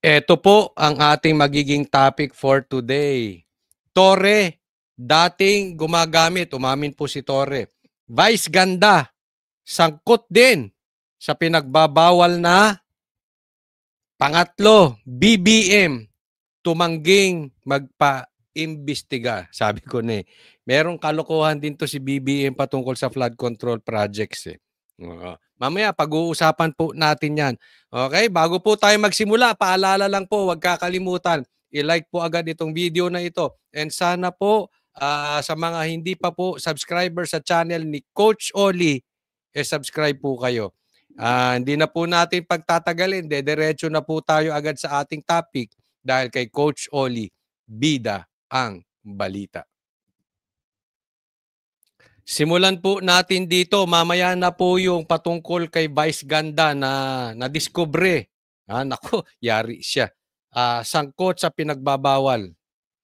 Ito po ang ating magiging topic for today. Torre, dating gumagamit, umamin po si Torre. Vice ganda, sangkot din sa pinagbabawal na pangatlo, BBM, tumangging magpa-imbestiga. Sabi ko na merong kalokohan din to si BBM patungkol sa flood control projects eh. Mamaya pag-uusapan po natin yan. Okay, bago po tayo magsimula, paalala lang po, huwag kakalimutan, i-like po agad itong video na ito. And sana po sa mga hindi pa po subscriber sa channel ni Coach Oli, subscribe po kayo. Hindi na po natin pagtatagalin, dediretso na po tayo agad sa ating topic dahil kay Coach Oli, bida ang balita. Simulan po natin dito. Mamaya na po yung patungkol kay Vice Ganda na nadiskubre. Naku, yari siya. Sangkot sa pinagbabawal.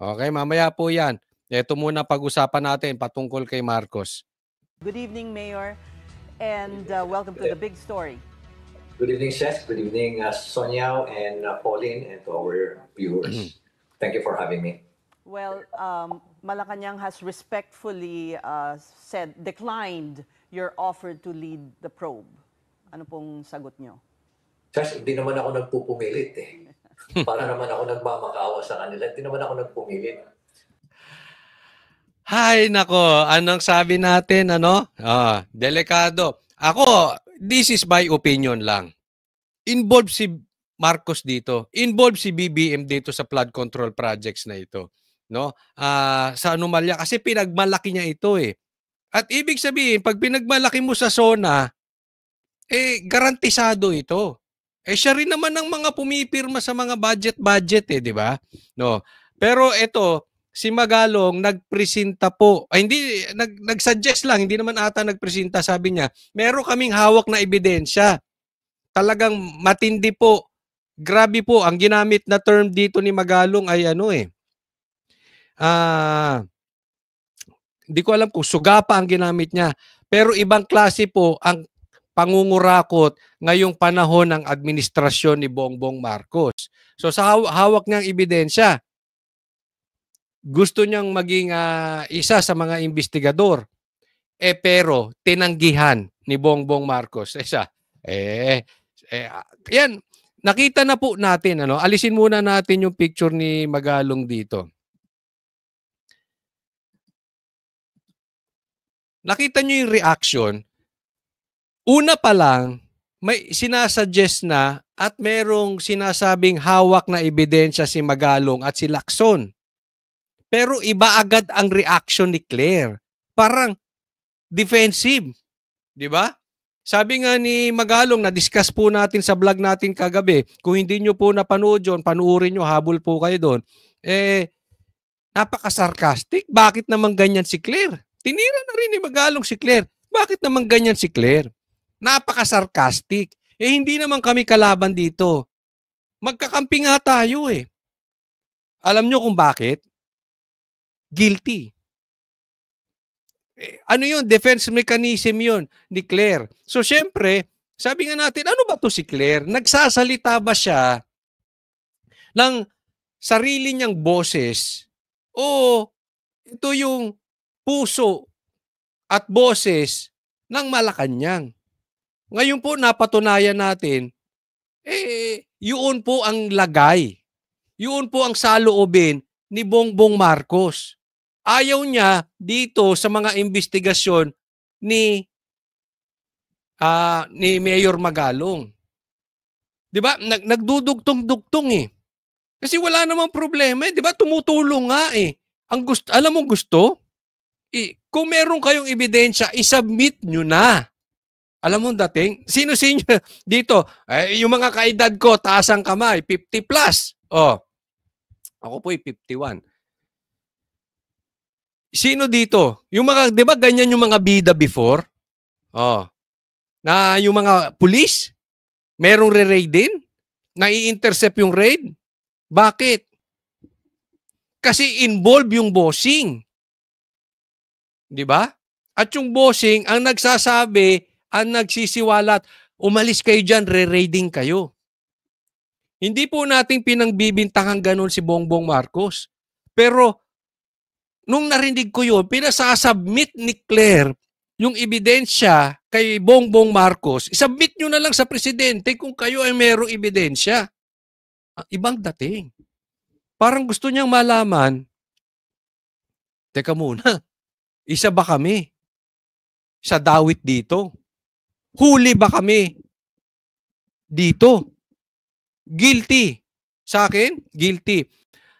Okay, mamaya po yan. Ito muna pag-usapan natin patungkol kay Marcos. Good evening, Mayor, and welcome to the big story. Good evening, Seth. Good evening, Sonia and Pauline, and to our viewers. Thank you for having me. Well, Malacanang has respectfully declined your offer to lead the probe. Ano pong sagot nyo? Seth, hindi naman ako nagpupumilit eh. Para naman ako nagmamakaawa sa kanila. Hindi naman ako nagpumilit. Hay nako, anong sabi natin delikado. Ako, this is my opinion lang. Involved si Marcos dito. Involved si BBM dito sa flood control projects na ito, no? Sa anomalya kasi pinagmalaki niya ito eh. At ibig sabihin, pag pinagmalaki mo sa zona, garantisado ito. Siya rin naman ang mga pumipirma sa mga budget di ba? No. Pero ito, si Magalong nagpresenta po, hindi nag-suggest lang, hindi naman ata nagpresenta, sabi niya, meron kaming hawak na ebidensya. Talagang matindi po. Grabe po ang ginamit na term dito ni Magalong ay hindi ko alam kung sugapa ang ginamit niya. Pero ibang klase po ang pangungurakot ngayong panahon ng administrasyon ni Bongbong Marcos. So sa hawak niyang ebidensya, gusto niyang maging isa sa mga investigador. Pero tinanggihan ni Bongbong Marcos. Yan, nakita na po natin. Alisin muna natin yung picture ni Magalong dito. Nakita niyo yung reaction. Una pa lang, may sinasuggest na at merong sinasabing hawak na ebidensya si Magalong at si Lacson. Pero iba agad ang reaction ni Claire. Parang defensive. Di ba? Sabi nga ni Magalong, na-discuss po natin sa vlog natin kagabi. Kung hindi nyo po napanood yun, panuorin nyo, habol po kayo doon. Napaka-sarcastic. Bakit naman ganyan si Claire? Tinira na rin ni Magalong si Claire. Bakit naman ganyan si Claire? Napaka-sarcastic. Hindi naman kami kalaban dito. Magkakampi nga tayo eh. Alam nyo kung bakit? Guilty. Ano yun? Defense mechanism yun ni Claire. So, syempre, sabi nga natin, ano ba to si Claire? Nagsasalita ba siya ng sarili niyang boses o ito yung puso at boses ng Malacanang? Ngayon po, napatunayan natin, yun po ang lagay. Yun po ang saloobin ni Bongbong Marcos. Ayaw niya dito sa mga investigasyon ni Mayor Magalong. 'Di ba? Nagdudugtong-dugtong eh. Kasi wala namang problema, 'di ba? Tumutulong nga eh. Ang gusto, alam mo gusto? Kung meron kayong ebidensya, isubmit nyo na. Alam mo dating, sino-sino dito, yung mga kaedad ko, taas ang kamay, 50 plus. Ako po 51. Sino dito? Yung mga, di ba ganyan yung mga bida before? Na yung mga pulis, merong re-raid din? Na-i-intercept yung raid? Bakit? Kasi involved yung bossing. Di ba? At yung bossing, ang nagsasabi, ang nagsisiwalat, umalis kayo dyan, re-raiding kayo. Hindi po natin pinangbibintangan ganun si Bongbong Marcos. Pero nung narinig ko yun, pinasasubmit ni Claire yung ebidensya kay Bongbong Marcos. Isubmit nyo na lang sa presidente kung kayo ay merong ebidensya. Ibang dating. Parang gusto niyang malaman, teka muna, isa ba kami sa dawit dito? Huli ba kami dito? Guilty. Sa akin, guilty.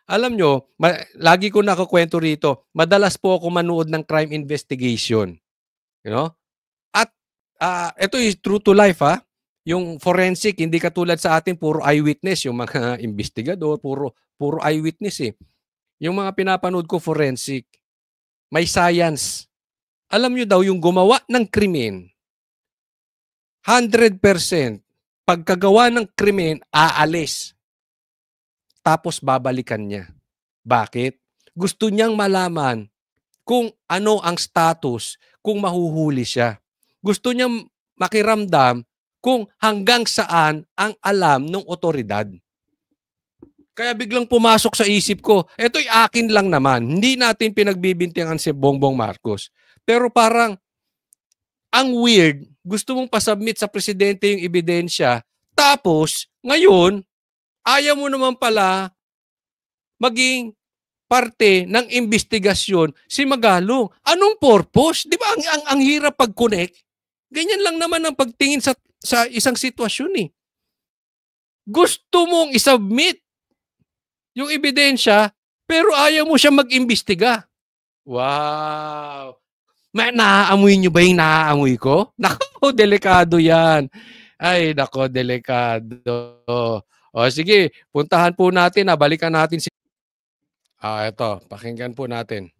Alam nyo, lagi ko nakakwento rito, madalas po ako manood ng crime investigation. You know? At ito is true to life ha. Yung forensic, hindi katulad sa atin, puro eyewitness. Yung mga investigador, puro eyewitness eh. Yung mga pinapanood ko forensic, may science. Alam nyo daw, yung gumawa ng krimen, 100% pagkagawa ng krimen, aalis. Tapos babalikan niya. Bakit? Gusto niyang malaman kung ano ang status kung mahuhuli siya. Gusto niyang makiramdam kung hanggang saan ang alam ng otoridad. Kaya biglang pumasok sa isip ko, eto'y akin lang naman. Hindi natin pinagbibintangan si Bongbong Marcos. Pero parang, ang weird, gusto mong pasubmit sa presidente yung ebidensya, tapos, ngayon, ayaw mo naman pala maging parte ng investigasyon si Magalong. Anong purpose? Di ba ang hirap pag-connect? Ganyan lang naman ang pagtingin sa isang sitwasyon eh. Gusto mong isubmit yung ebidensya, pero ayaw mo siya mag-imbestiga. Wow! Naaamoy nyo ba yung naaamoy ko? Nako, delikado yan. Ay, nako, delikado. O sige, puntahan po natin, balikan natin si... ito, pakinggan po natin.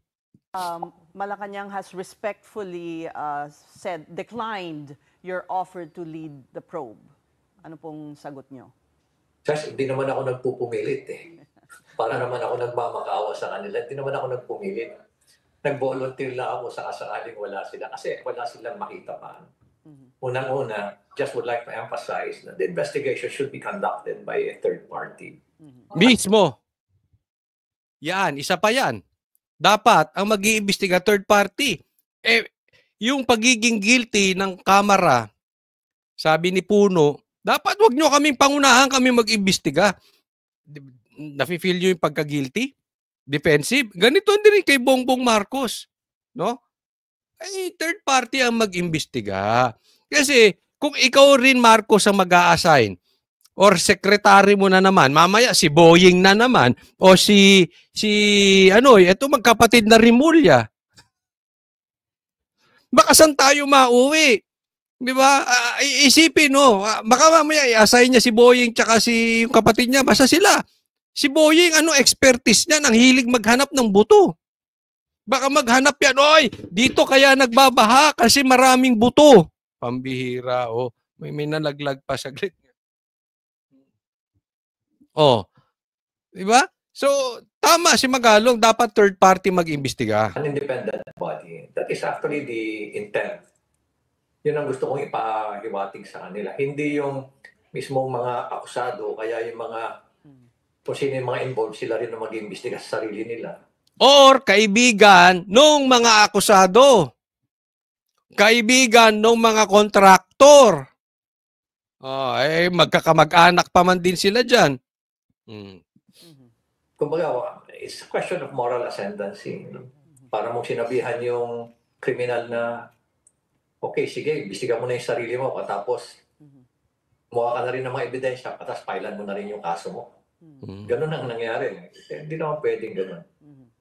Malacanang has respectfully declined your offer to lead the probe. Ano pong sagot nyo? Kasi hindi naman ako nagpupumilit eh. Para naman ako nagmamakaawa sa kanila. Hindi naman ako nagpumilit. Nag-volunteer lang ako sa kasakaling wala sila. Kasi wala silang makita pa. Unang-una, just would like to emphasize that the investigation should be conducted by a third party. Mismo. Yan, isa pa yan. Dapat, ang mag-iimbestiga third party. Yung pagiging guilty ng Kamara, sabi ni Puno, dapat wag nyo kaming pangunahan kami mag-imbestiga. Nafe-feel nyo yung pagka-guilty? Defensive? Ganito din kay Bongbong Marcos. No? Ay, third party ang mag-imbestiga. Kasi, kung ikaw rin, Marcos, ang mag-a-assign, or secretary mo na naman, mamaya si Boying na naman, o ito magkapatid na Rimulya. Baka saan tayo mauwi? Di ba? Isipin, no? Baka mamaya i-assign niya si Boying tsaka si yung kapatid niya, basta sila. Si Boying, expertise niya, ang hilig maghanap ng buto. Baka maghanap yan, oy, dito kaya nagbabaha kasi maraming buto. Pambihira, may nalaglag pa saglit. Di ba? So, tama si Magalong, dapat third party mag-imbestiga. An independent body. That is actually the intent. Yun ang gusto kong ipahiwatig sa kanila. Hindi yung mismong mga akusado, kaya yung mga, kung sino yung mga involved, sila rin na mag-imbestiga sa sarili nila. Or kaibigan nung mga akusado. Kaibigan nung mga kontraktor. Magkakamag-anak pa man din sila dyan. Kumbaga, it's a question of moral ascendancy. Para mong sinabihan yung kriminal na, okay, sige, imbestiga mo na yung sarili mo, tapos mukha ka na rin ng mga ebidensya, tapos pailan mo na rin yung kaso mo. Ganun ang nangyari. Hindi naman pwedeng ganun.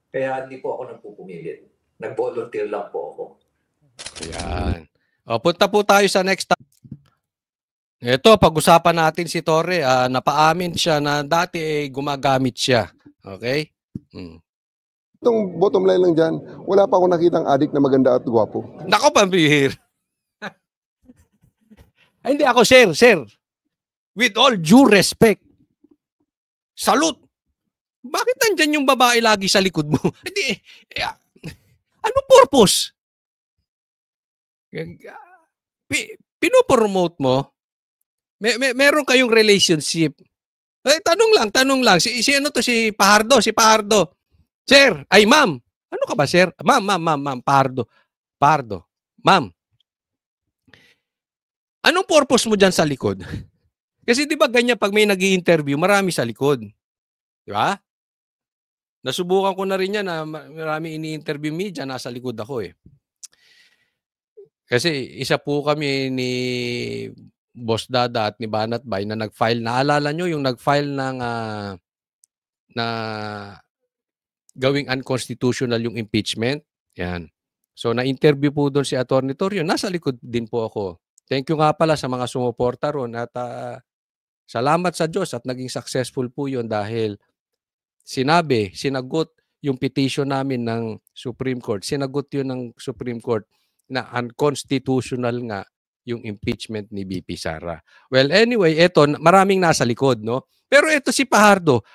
Kaya hindi po ako nagpupumilit. Nag-volunteer lang po ako. Ayan. Punta po tayo sa next. Ito, pag-usapan natin si Torre. Napaamin siya na dati gumagamit siya. Okay? Itong bottom line lang dyan, wala pa akong nakitang adik na maganda at gwapo. Nako, pambihir. Hindi ako, sir. With all due respect. Salute. Bakit nandyan yung babae lagi sa likod mo? Hindi, ano purpose? Pinopromote mo? Meron kayong relationship. Tanong lang. Si ano to, si Pahardo. Sir, ay ma'am. Ano ka ba, sir? Ma'am, Pahardo. Ma'am, anong purpose mo dyan sa likod? Kasi di ba ganyan pag may nag-i-interview, marami sa likod. Di ba? Nasubukan ko na rin yan na marami ini-interview media, nasa likod ako eh. Kasi isa po kami ni Boss Dada at ni Banat Bay na nag-file. Naalala nyo yung nag-file ng na gawing unconstitutional yung impeachment? Yan. So na-interview po doon si Atty. Torrio. Nasa likod din po ako. Thank you nga pala sa mga sumuporta ron at salamat sa Diyos at naging successful po yun dahil sinagot yung petition namin ng Supreme Court. Sinagot yun ng Supreme Court na unconstitutional nga yung impeachment ni BP Sara. Well, anyway, eto, maraming nasa likod, no? Pero eto si Pahardo,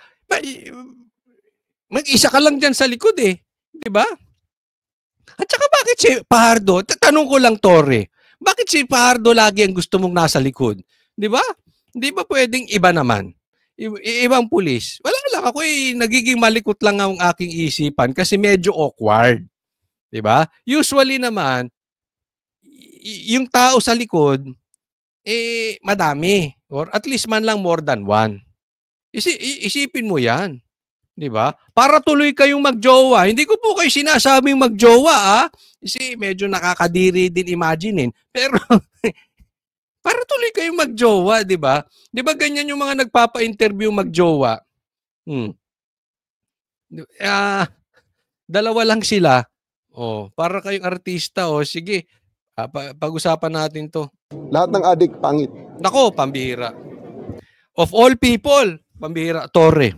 mag-isa ka lang dyan sa likod eh. Di ba? At saka bakit si Pahardo, tanong ko lang, Torre, bakit si Pahardo lagi ang gusto mong nasa likod? Di ba? Di ba pwedeng iba naman? Ibang pulis. Wala lang ako nagiging malikot lang ang aking isipan kasi medyo awkward. 'Di ba? Usually naman yung tao sa likod madami or at least man lang more than one. Isipin mo 'yan. 'Di ba? Para tuloy kayong magjowa. Hindi ko po kayo sinasabing magjowa kasi medyo nakakadiri din imaginein. Pero para tuloy kayong magjowa, 'di ba? 'Di ba ganyan yung mga nagpapa-interview magjowa? Dalawa lang sila. Para kayong artista, sige. Pag-usapan natin 'to. Lahat ng adik pangit. Nako, pambihira. Of all people, pambihira, Torre.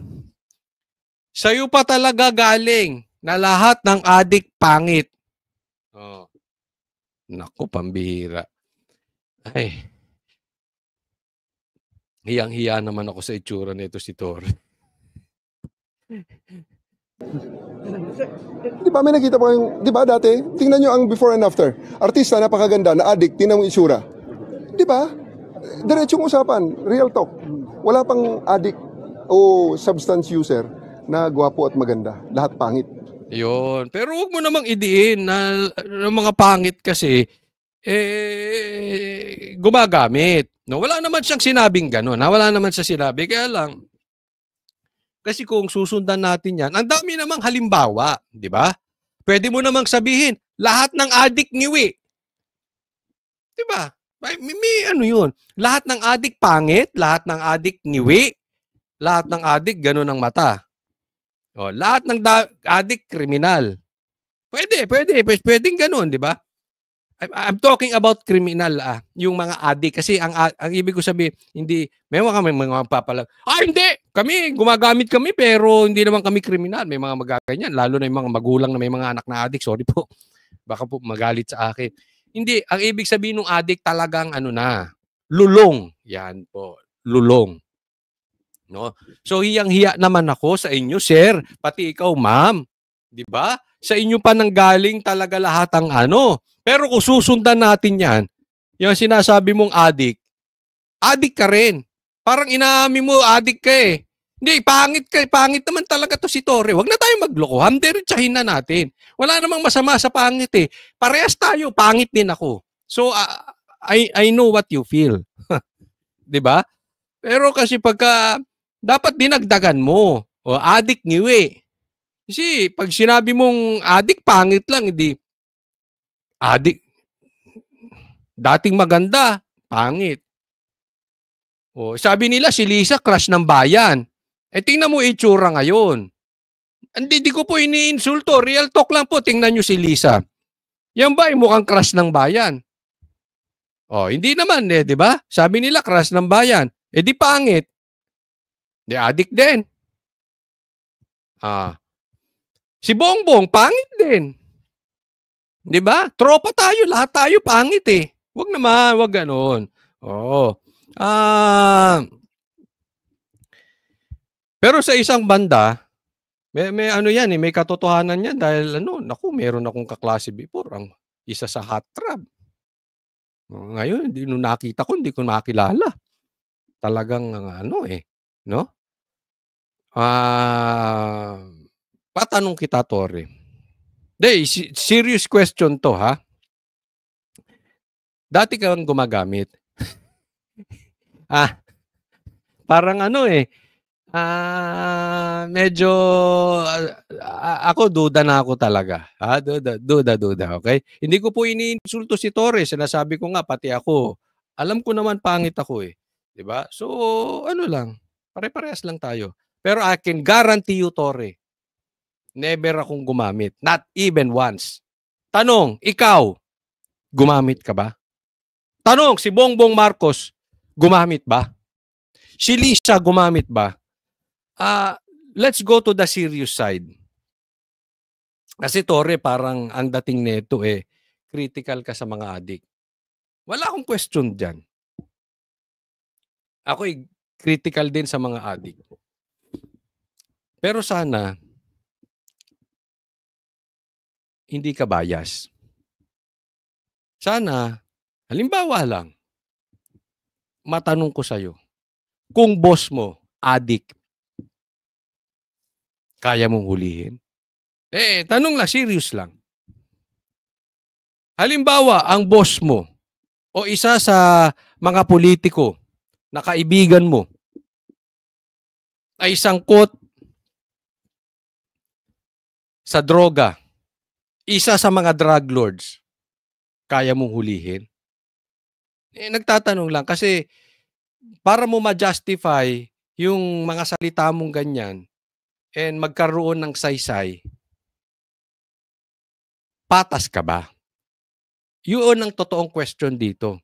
Sa'yo pa talaga galing na lahat ng adik pangit. Nako, pambihira. Ay. Hiyang-hiya naman ako sa itsura nito si Torre. Di ba may nakita pa kayong, di ba dati, tingnan nyo ang before and after. Artista, napakaganda, na addict, tingnan mo itsura. Di ba? Diretsong usapan, real talk. Wala pang addict o substance user na gwapo at maganda. Lahat pangit. Yun. Pero huwag mo namang idiin na mga pangit kasi gumagamit. No, wala naman siyang sinabing gano'n. Wala naman siya sinabi. Kaya lang, kasi kung susundan natin yan, ang dami namang halimbawa, di ba? Pwede mo namang sabihin, lahat ng adik ngiwi. Di ba? May ano yun. Lahat ng adik pangit, lahat ng adik ngiwi, lahat ng adik gano'n ang mata. Lahat ng adik kriminal. Pwedeng gano'n, di ba? I'm talking about criminal, yung mga adik. Kasi ang ibig ko sabihin, hindi, may mga magpapalag, hindi, kami, gumagamit kami, pero hindi naman kami kriminal. May mga magaganyan, lalo na yung mga magulang na may mga anak na adik. Sorry po, baka po magalit sa akin. Hindi, ang ibig sabihin ng adik talagang lulong. Yan po, lulong. No? So, hiyang-hiya naman ako sa inyo, sir, pati ikaw, ma'am. Di ba? Sa inyo pa nanggaling talaga lahat ang Pero kung susundan natin yan, yung sinasabi mong adik ka rin. Parang inaamin mo, adik ka eh. Hindi, pangit ka. Pangit naman talaga to si Torre. Huwag na tayo magloko. Diretsahin na natin. Wala namang masama sa pangit eh. Parehas tayo, pangit din ako. So, I know what you feel. Diba? Pero kasi pagka, dapat dinagdagan mo. Adik ngiwi. Kasi pag sinabi mong adik, pangit lang, hindi. Adik, dating maganda, pangit. Sabi nila si Lisa, crush ng bayan. Tingnan mo itsura ngayon. Hindi ko po iniinsulto. Real talk lang po, tingnan nyo si Lisa. Yan ba ay mukhang crush ng bayan? Hindi naman di ba? Sabi nila crush ng bayan. Di pangit. Di adik din. Si Bongbong, pangit din. Di ba? Tropa tayo, lahat tayo pangit eh. Wag naman, wag ganoon. Pero sa isang banda, may yan may katotohanan yan dahil meron akong kaklase before, ang isa sa hot trap. Ngayon, nung nakita ko, hindi ko makilala. Talagang no? Patanong kita, Torre. Serious question to, ha? Dati kang gumagamit. Parang medyo ako duda na ako talaga. Duda, okay? Hindi ko po iniinsulto si Torre, sinasabi ko nga pati ako. Alam ko naman pangit ako eh, 'di ba? So, lang, pare-parehas lang tayo. Pero I can guarantee you, Torre, never akong gumamit, not even once. Tanong, ikaw, gumamit ka ba? Tanong, si Bongbong Marcos, gumamit ba? Si Lisa, gumamit ba? Let's go to the serious side. Kasi Torre, parang ang dating nito critical ka sa mga adik. Wala akong question dyan. Ako critical din sa mga adik. Pero sana, hindi ka bias. Sana, halimbawa lang, matanong ko sa'yo, kung boss mo, adik, kaya mong hulihin? Tanong lang, serious lang. Halimbawa, ang boss mo o isa sa mga politiko na kaibigan mo ay sangkot sa droga, isa sa mga drug lords, kaya mong hulihin? Nagtatanong lang kasi para mo ma-justify yung mga salita mong ganyan and magkaroon ng saysay, patas ka ba? Yun ang totoong question dito.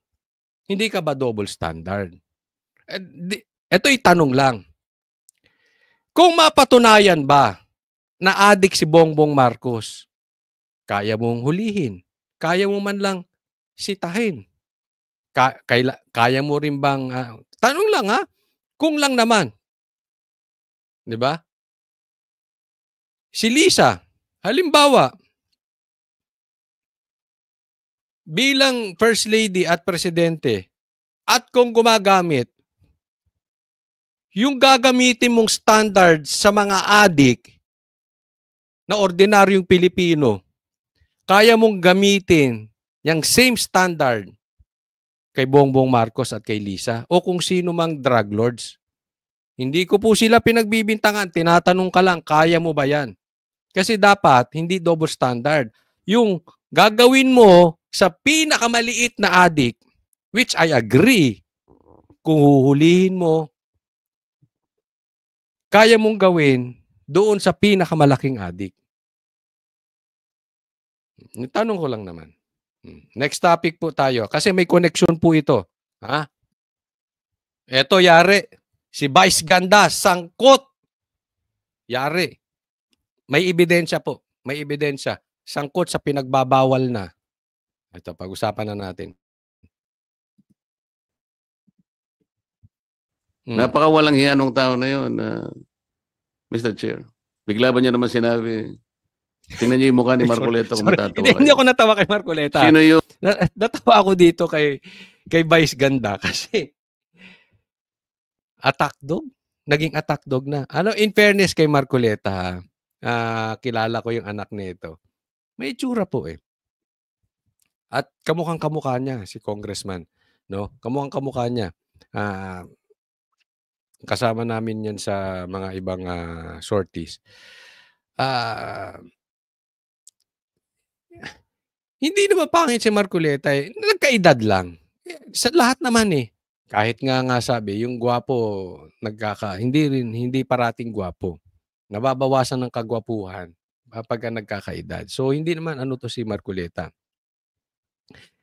Hindi ka ba double standard? Ito'y tanong lang. Kung mapatunayan ba na adik si Bongbong Marcos, kaya mong hulihin? Kaya mo man lang sitahin? Kaya mo rin bang... tanong lang kung lang naman. 'Di ba? Si Lisa, halimbawa, bilang First Lady at Presidente, at kung gumagamit, yung gagamitin mong standard sa mga adik na ordinaryong Pilipino, kaya mong gamitin yung same standard kay Bongbong Marcos at kay Lisa o kung sino mang drug lords. Hindi ko po sila pinagbibintangan. Tinatanong ka lang, kaya mo ba yan? Kasi dapat, hindi double standard. Yung gagawin mo sa pinakamaliit na adik, which I agree, kung huhulihin mo, kaya mong gawin doon sa pinakamalaking adik. Tanong ko lang naman. Next topic po tayo. Kasi may connection po ito. Eto, yari. Si Vice Ganda, sangkot. Yari. May ebidensya po. May ebidensya. Sangkot sa pinagbabawal na. Ito, pag-usapan na natin. Napakawalang hiya nung tao na yun, Mr. Chair. Bigla ba niya naman sinabi, tingnan niyo yung mukha ni Marcoleta kung matatawa kayo. Hindi ako natawa kay Marcoleta. Sino yung... Natawa ako dito kay Vice Ganda kasi attack dog. Naging attack dog na. In fairness kay Marcoleta, kilala ko yung anak nito. May itsura po At kamukhang-kamukha niya si Congressman, no? Kamukhang-kamukha niya. Kasama namin 'yan sa mga ibang sorties. Hindi naman pangit si Marcoleta nagkaedad lang. Sa lahat naman Kahit nga sabi, yung gwapo hindi parating gwapo. Nababawasan ng kagwapuhan kapag nagkakaedad. So hindi naman to si Marcoleta.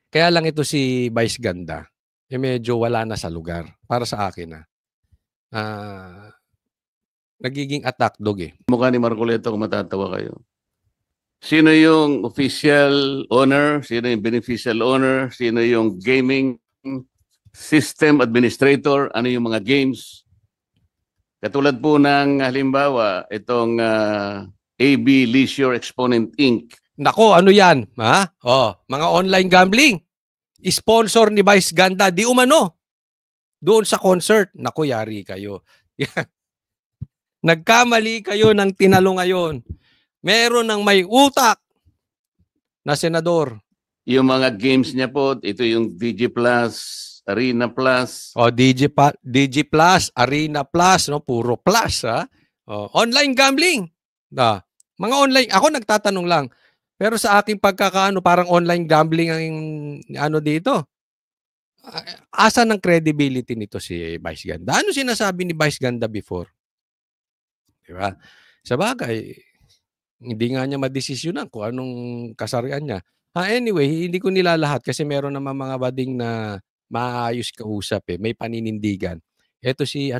Kaya lang ito si Vice Ganda, medyo wala na sa lugar para sa akin nagiging attack dog Mukha ni Marcoleta kung matatawa kayo. Sino yung official owner? Sino yung beneficial owner? Sino yung gaming system administrator? Ano yung mga games? Katulad po ng halimbawa, itong AB Leisure Exponent Inc. Nako, ano yan? Mga online gambling. Sponsor ni Vice Ganda, di umano. Doon sa concert. Nako, yari kayo. Nagkamali kayo ng tinalo ngayon. Meron ng may utak na senador. Yung mga games niya po, ito yung DG Plus, Arena Plus. O DG Plus, Arena Plus, no, puro plus ha. O, online gambling. Mga online, ako nagtatanong lang. Pero sa aking pagkakaano, parang online gambling ang ano dito. Asa ng credibility nito si Vice Ganda? Ano sinasabi ni Vice Ganda before? Diba? Sa bagay, hindi nga niya madesisyonan kung anong kasarian niya. Anyway, hindi ko nilalahat kasi meron naman mga bading na maayos kausap may paninindigan. Ito si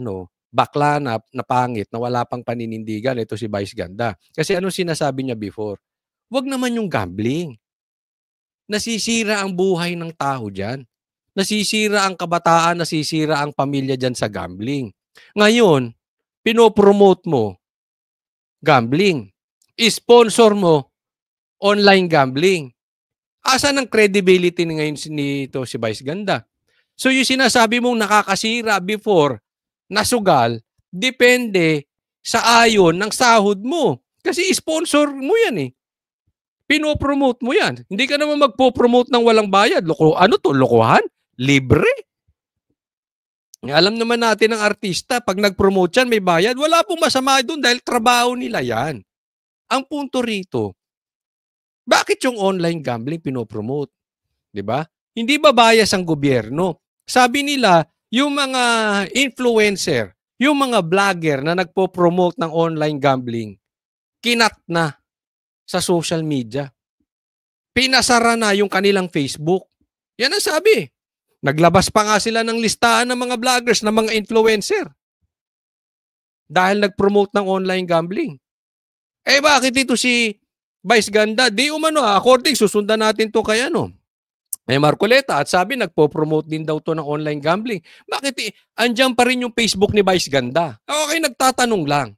bakla na pangit na wala pang paninindigan, ito si Vice Ganda. Kasi anong sinasabi niya before? Wag naman yung gambling. Nasisira ang buhay ng tao diyan. Nasisira ang kabataan, nasisira ang pamilya diyan sa gambling. Ngayon, pinopromote mo gambling. Sponsor mo online gambling. Asan ang credibility ngayon nito si Vice Ganda? So yung sinasabi mong nakakasira before, nasugal, depende sa ayon ng sahod mo. Kasi sponsor mo yan Pinopromote mo yan. Hindi ka naman magpo-promote ng walang bayad. Lokohan? Libre? Alam naman natin ng artista, pag nag-promote yan, may bayad. Wala pong masama doon dahil trabaho nila yan. Ang punto rito, bakit yung online gambling pinopromote? 'Di ba? Hindi ba bias ang gobyerno? Sabi nila, yung mga influencer, yung mga vlogger na nagpo-promote ng online gambling, kinat na sa social media. Pinasara na yung kanilang Facebook. Yan ang sabi. Naglabas pa nga sila ng listahan ng mga vloggers, ng mga influencer. Dahil nag-promote ng online gambling. Bakit ito si Vice Ganda? Di umano, according, susundan natin to kay Marcoleta at sabi nagpo-promote din daw to ng online gambling. Bakit andyan pa rin yung Facebook ni Vice Ganda? Okay, nagtatanong lang.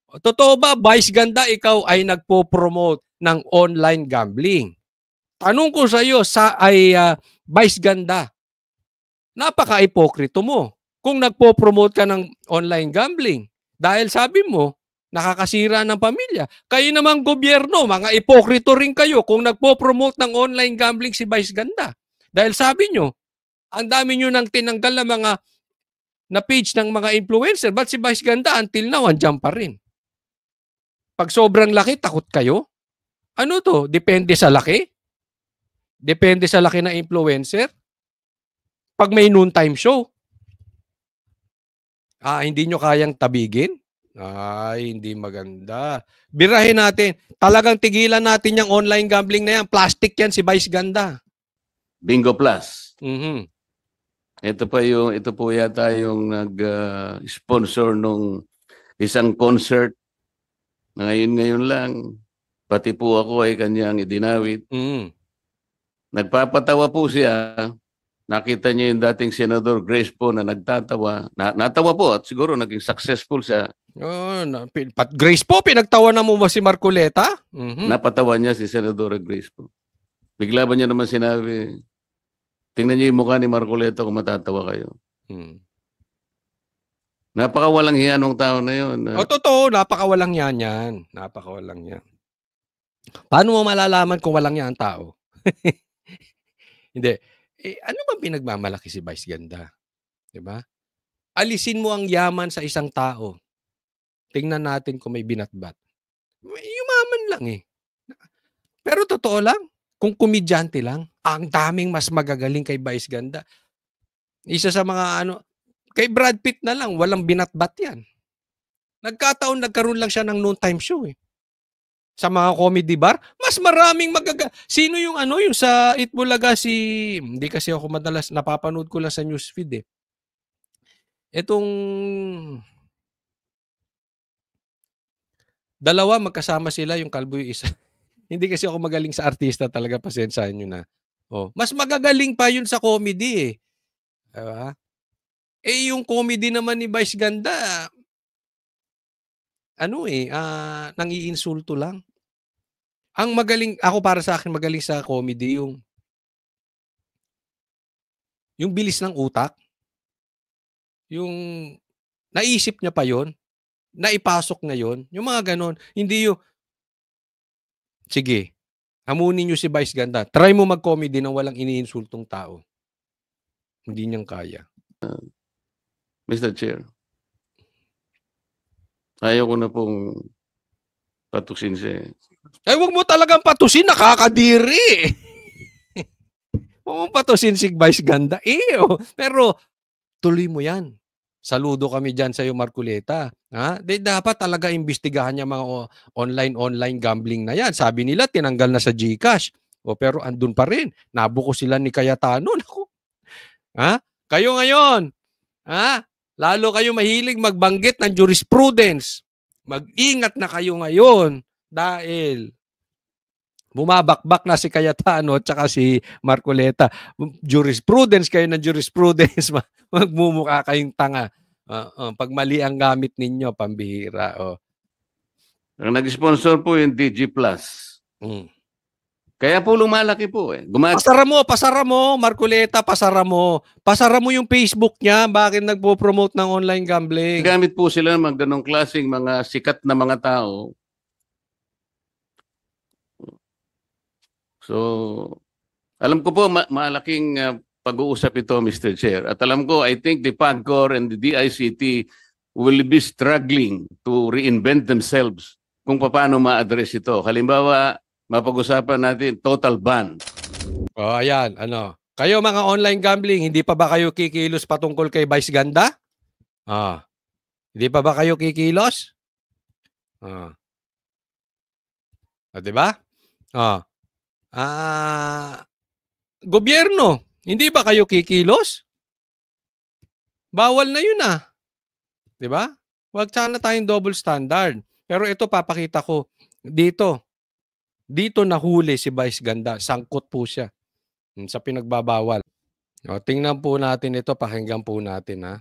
Totoo ba, Vice Ganda, ikaw ay nagpo-promote ng online gambling? Tanong ko sa iyo, Vice Ganda, napaka-ipokrito mo kung nagpo-promote ka ng online gambling. Dahil sabi mo, nakakasira ng pamilya. Kayo namang gobyerno, mga ipokrito rin kayo kung nagpo-promote ng online gambling si Vice Ganda. Dahil sabi nyo, ang dami nyo nang tinanggal na mga na page ng mga influencer. But si Vice Ganda until now, andyan pa rin. Pag sobrang laki, takot kayo? Ano to? Depende sa laki? Depende sa laki ng influencer? Pag may noontime show, hindi nyo kayang tabigin? Ay, hindi maganda. Birahin natin. Talagang tigilan natin yung online gambling na yan. Plastic yan si Vice Ganda. Bingo Plus. Mm-hmm. Ito po yata yung nag-sponsor nung isang concert na ngayon lang. Pati po ako ay kanyang idinawit. Mm-hmm. Nagpapatawa po siya. Nakita niya yung dating Senador Grace po na nagtatawa. Natawa po at siguro naging successful siya. Grace po, pinagtawanan mo ba si Marcoleta? Mm-hmm. Napatawa niya si Senador Grace po. Bigla ba niya naman sinabi, tingnan niyo yung mukha ni Marcoleta kung matatawa kayo. Napakawalang hiya nung tao na yun. Totoo, napakawalang yan yan. Napakawalang yan. Paano mo malalaman kung walang yan ang tao? Hindi. Ano bang pinagmamalaki si Vice Ganda? Diba? Alisin mo ang yaman sa isang tao. Tingnan natin kung may binatbat. Yumaman lang Pero totoo lang, kung komedyante lang, ang daming mas magagaling kay Vice Ganda. Isa sa mga kay Brad Pitt na lang, walang binatbat yan. Nagkaroon lang siya ng noontime show Sa mga comedy bar, mas maraming Sino yung yung sa Itbulaga hindi kasi ako madalas, napapanood ko lang sa newsfeed Itong dalawa, magkasama sila, yung kalbo yung isa. Hindi kasi ako magaling sa artista talaga, pasensyahan nyo na. Mas magagaling pa yun sa comedy Diba? Yung comedy naman ni Vice Ganda, nang-iinsulto lang. Ang magaling, ako para sa akin, magaling sa comedy yung bilis ng utak. Yung naisip niya pa yon. naipasok ngayon, yung mga ganon, hindi yung, sige, hamunin nyo si Vice Ganda. Try mo mag-comedy nang walang iniinsultong tao. Hindi niyang kaya. Mr. Chair, ayaw ko na pong patusin siya. Ay, huwag mo talagang patusin, nakakadiri. Huwag mo patusin si Vice Ganda. Pero tuloy mo yan. Saludo kami dyan sa iyo, Marcoleta. Ha? Dapat talaga imbestigahan niya mga online gambling na yan. Sabi nila, tinanggal na sa GCash. Pero andun pa rin. Nabuko sila ni Cayetano. Naku. Ha? Kayo ngayon, ha? Lalo kayo mahilig magbanggit ng jurisprudence. Mag-ingat na kayo ngayon dahil bumabakbak na si Cayetano at saka si Marcoleta. Jurisprudence kayo ng jurisprudence. Magmumukha kayong tanga. Pag mali ang gamit ninyo, pambihira. Ang nag-sponsor po yung DG Plus. Kaya po lumalaki po eh. Pasara mo, Marcoleta, pasara mo. Pasara mo yung Facebook niya. Bakit nagpo-promote ng online gambling? Gamit po sila ng ganong klaseng mga sikat na mga tao. So, alam ko po malaking pag-uusap ito, Mr. Chair. At alam ko, I think the PAGCOR and the DICT will be struggling to reinvent themselves kung paano ma-address ito. Halimbawa, mapag-usapan natin total ban. Ayan, Kayo mga online gambling, hindi pa ba kayo kikilos patungkol kay Vice Ganda? Hindi pa ba kayo kikilos? Diba? Gobyerno, hindi ba kayo kikilos? Bawal na yun Diba? Huwag sana tayong double standard. Pero ito papakita ko. Dito nahuli si Vice Ganda. Sangkot po siya sa pinagbabawal. Tingnan po natin ito. Pakinggan po natin.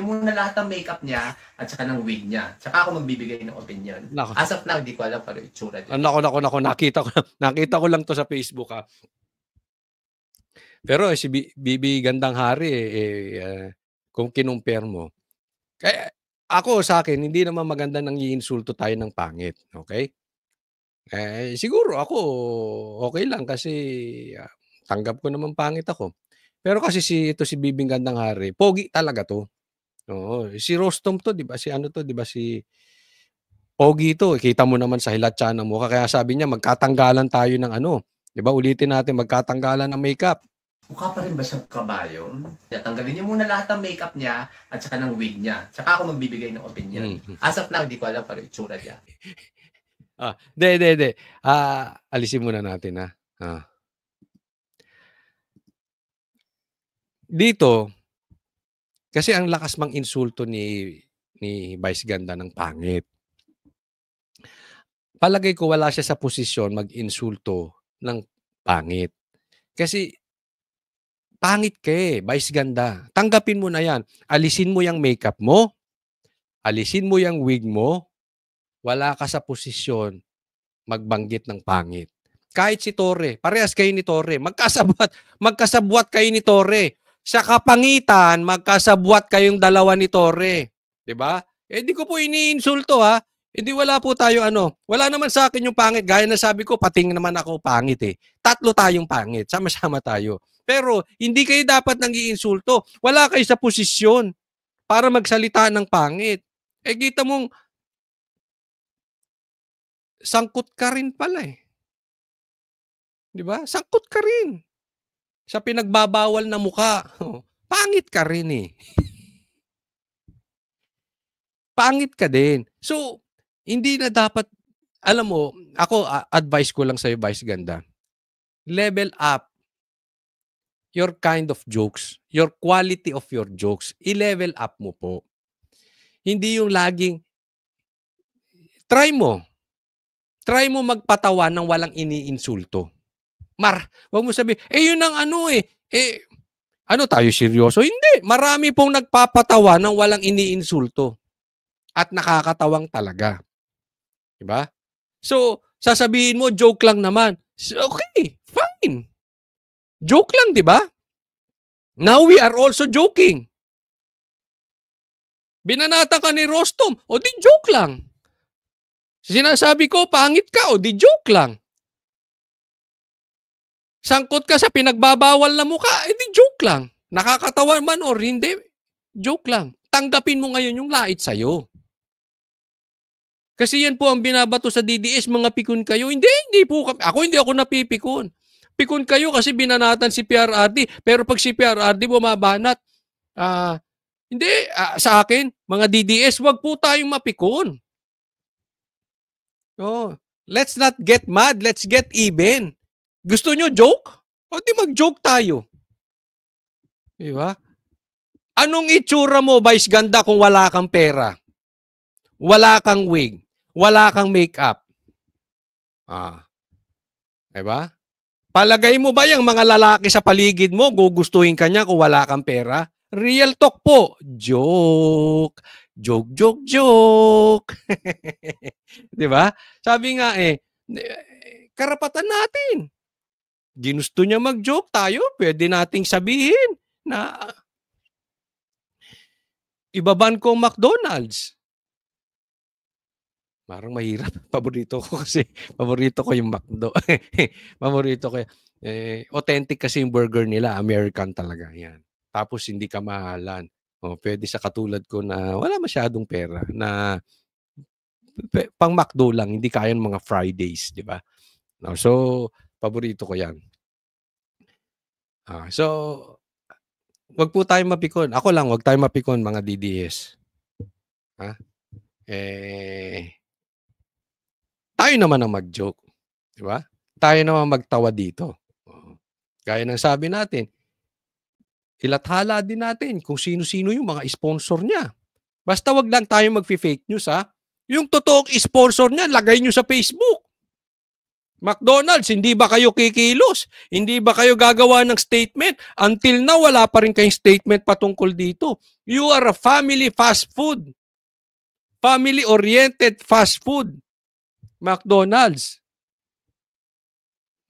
Yung muna lahat ng makeup niya at saka ng wig niya. Saka ako magbibigay ng opinion. As of now, hindi ko alam pero itsura niya. Nako. Nakita ko lang to sa Facebook Pero si Bibi Gandang Hari, kung kinumpare mo, kaya ako sa akin, hindi naman maganda nang iinsulto tayo ng pangit. Okay? Siguro ako, okay lang kasi tanggap ko naman pangit ako. Pero kasi ito si Bibi Gandang Hari, pogi talaga to. Oo, si Rostom to, 'di ba? Si pogi to. Kita mo naman sa hilatsa ng mukha. Kaya sabi niya, magkatanggalan tayo ng 'di ba? Ulitin natin, magkatanggalan ng makeup. Mukha pa rin ba siyang kabayo? Tanggalin niyo muna lahat ng makeup niya at saka ng wig niya. Saka ako magbibigay ng opinion. As of now, hindi ko alam pero itsura niya. De. Alisin muna natin Dito, kasi ang lakas mang insulto ni Vice Ganda ng pangit. Palagay ko wala siya sa posisyon mag-insulto ng pangit. Kasi pangit ka Vice Ganda. Tanggapin mo na yan. Alisin mo yung makeup mo. Alisin mo yung wig mo. Wala ka sa posisyon magbanggit ng pangit. Kahit si Torre, parehas kayo ni Torre. Magkasabwat kayo ni Torre. Sa kapangitan, magkasabwat kayong dalawa ni Torre. 'Di ba? Di ko po iniinsulto Hindi wala po tayo Wala naman sa akin yung pangit. Gaya na sabi ko, pating naman ako pangit Tatlo tayong pangit. Sama-sama tayo. Pero hindi kayo dapat nang iinsulto. Wala kayo sa posisyon para magsalita ng pangit. Kita mong sangkot ka rin pala 'Di ba? Sangkot ka rin. Sa pinagbabawal na mukha. Pangit ka rin Pangit ka din. So, hindi na dapat, alam mo, ako, advice ko lang sa'yo, Vice Ganda. Level up your kind of jokes, your quality of your jokes. I-level up mo po. Hindi yung laging, try mo magpatawa ng walang iniinsulto. Wag mo sabihin, yun ang tayo seryoso? Hindi. Marami pong nagpapatawa ng walang iniinsulto. At nakakatawang talaga. Diba? So, sasabihin mo, joke lang naman. Okay, fine. Joke lang, diba? Now we are also joking. Binanata ka ni Rostom, o di joke lang. Sinasabi ko, pangit ka, o di joke lang. Sangkot ka sa pinagbabawal na mukha, di joke lang. Nakakatawa man or hindi, joke lang. Tanggapin mo ngayon yung lait sa'yo. Kasi yan po ang binabato sa DDS, mga pikon kayo. Hindi po. Hindi ako napipikon. Pikon kayo kasi binanatan si PRRD. Pero pag si PRRD bumabanat, hindi, sa akin, mga DDS, wag po tayong mapikon. Oh, let's not get mad, let's get even. Gusto nyo joke? O di mag-joke tayo. Diba? Anong itsura mo, Vice Ganda, kung wala kang pera? Wala kang wig? Wala kang makeup? Diba? Palagay mo ba yung mga lalaki sa paligid mo, gugustuhin ka niya kung wala kang pera? Real talk po. Joke. Joke, joke, joke. Diba? Sabi nga karapatan natin. Ginusto niya mag-joke tayo, pwede nating sabihin na ibaban ko ang McDonald's. Parang mahirap. Paborito ko kasi. Paborito ko yung McDo. Paborito ko. Authentic kasi yung burger nila. American talaga. Yan. Tapos hindi ka mahalan. Pwede sa katulad ko na wala masyadong pera. Na pang McDo lang. Hindi kaya ng mga Fridays. Di ba? So, paborito ko yan. So, wag po tayo mapikon. Ako lang, wag tayo mapikon mga DDS. Tayo naman ang mag-joke. Di ba? Tayo naman magtawa dito. Gaya ng sabi natin, ilathala din natin kung sino-sino yung mga sponsor niya. Basta wag lang tayo mag-fake news, ha? Yung totoong sponsor niya, lagay nyo sa Facebook. McDonald's, hindi ba kayo kikilos? Hindi ba kayo gagawa ng statement? Until now, wala pa rin kayong statement patungkol dito. You are a family fast food. Family-oriented fast food. McDonald's.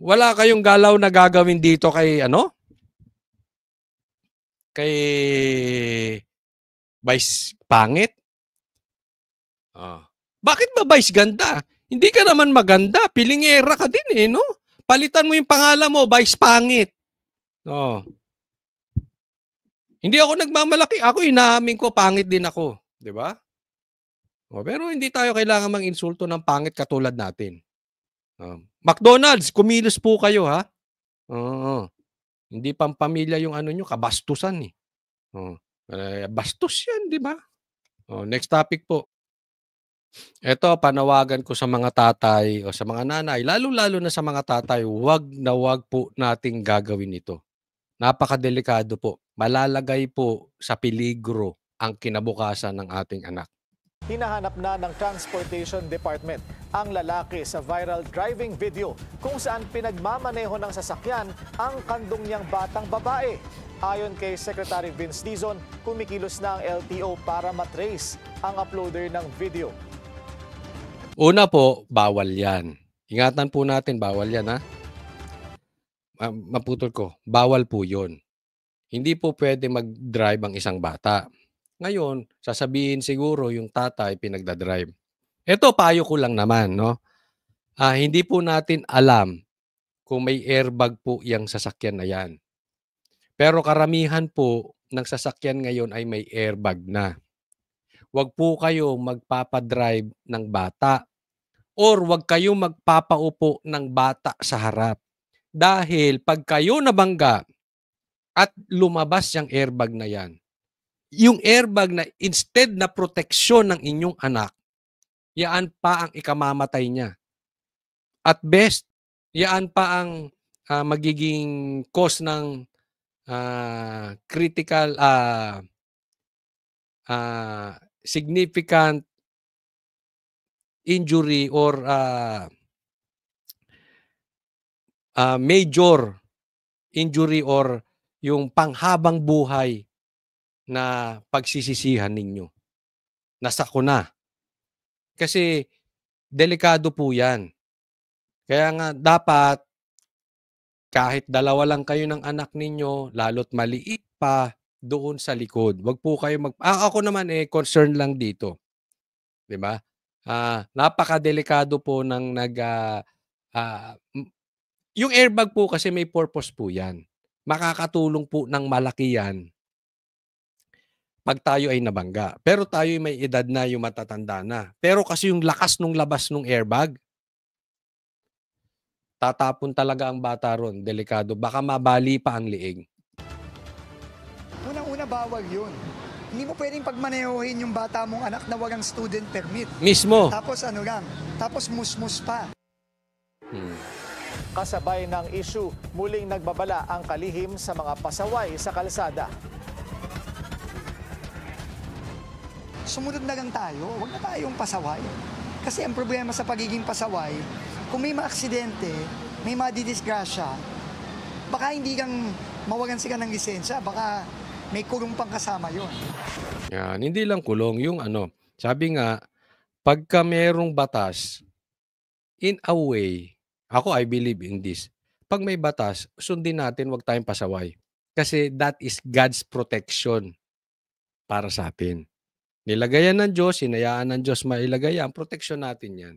Wala kayong galaw na gagawin dito kay Kay Vice Pangit? Bakit ba Vice Ganda? Hindi ka naman maganda. Pilingera ka din no? Palitan mo yung pangalan mo, Vice Pangit. Hindi ako nagmamalaki. Ako inaamin ko, pangit din ako. Di ba? Pero hindi tayo kailangan mang-insulto ng pangit katulad natin. McDonald's, kumilos po kayo, ha? Hindi pampamilya yung nyo, kabastusan eh. Bastos yan, di ba? Next topic po. Ito, panawagan ko sa mga tatay o sa mga nanay, lalo-lalo na sa mga tatay, wag na wag po nating gagawin ito. Napakadelikado po. Malalagay po sa peligro ang kinabukasan ng ating anak. Hinahanap na ng Transportation Department ang lalaki sa viral driving video kung saan pinagmamaneho ng sasakyan ang kandong niyang batang babae. Ayon kay Secretary Vince Dizon, kumikilos na ang LTO para matrace ang uploader ng video. Una po, bawal yan. Ingatan po natin, bawal yan, ha? Maputol ko, bawal po yun. Hindi po pwede mag-drive ang isang bata. Ngayon, sasabihin siguro yung tatay pinagdadrive. Ito, payo ko lang naman, no? Hindi po natin alam kung may airbag po yung sasakyan na yan. Pero karamihan po ng sasakyan ngayon ay may airbag na. Huwag po kayo magpapadrive ng bata or huwag kayo magpapaupo ng bata sa harap. Dahil pag kayo nabangga at lumabas yung airbag na yan, yung airbag na instead na proteksyon ng inyong anak, yaan pa ang ikamamatay niya. At best, yaan pa ang magiging cause ng critical significant injury or major injury or yung panghabang buhay na pagsisisihan ninyo. Nasa ko na. Kasi delikado po yan. Kaya nga dapat kahit dalawa lang kayo ng anak ninyo, lalo't maliit pa doon sa likod. Wag po kayo ako naman concern lang dito. 'Di ba? Napakadelikado po ng yung airbag po kasi may purpose po 'yan. Makakatulong po ng malaki 'yan pag tayo ay nabangga. Pero tayo ay may edad na, yung matatanda na. Pero kasi yung lakas nung labas nung airbag, tatapon talaga ang bata ron. Delikado. Baka mabali pa ang liig. Unang-una, bawal yun. Hindi mo pwedeng pagmanehohin yung bata mong anak na walang student permit. Mismo. Tapos ano lang, tapos musmus pa. Kasabay ng issue, muling nagbabala ang kalihim sa mga pasaway sa kalsada. Sumunod na lang tayo, huwag na tayong pasaway. Kasi ang problema sa pagiging pasaway, kung may maaksidente, may madidisgrasya, baka hindi kang mawagan sila ng lisensya, baka may kulong pang kasama yon. Yan, hindi lang kulong. Yung sabi nga, pagka merong batas, in a way, ako I believe in this, pag may batas, sundin natin, wag tayong pasaway. Kasi that is God's protection para sa atin. Nilagayan ng Diyos, hinayaan ng Diyos mailagay yan, protection natin yan.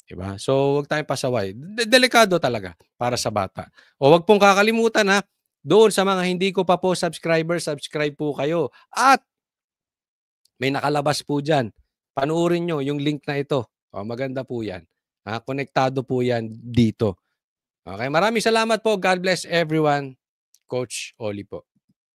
Diba? So, huwag tayong pasaway. Delikado talaga para sa bata. O huwag pong kakalimutan doon sa mga hindi ko pa po subscribe po kayo. At may nakalabas po dyan. Panuorin nyo yung link na ito. O, maganda po yan. Konektado po yan dito. Okay, maraming salamat po. God bless everyone. Coach Oli po.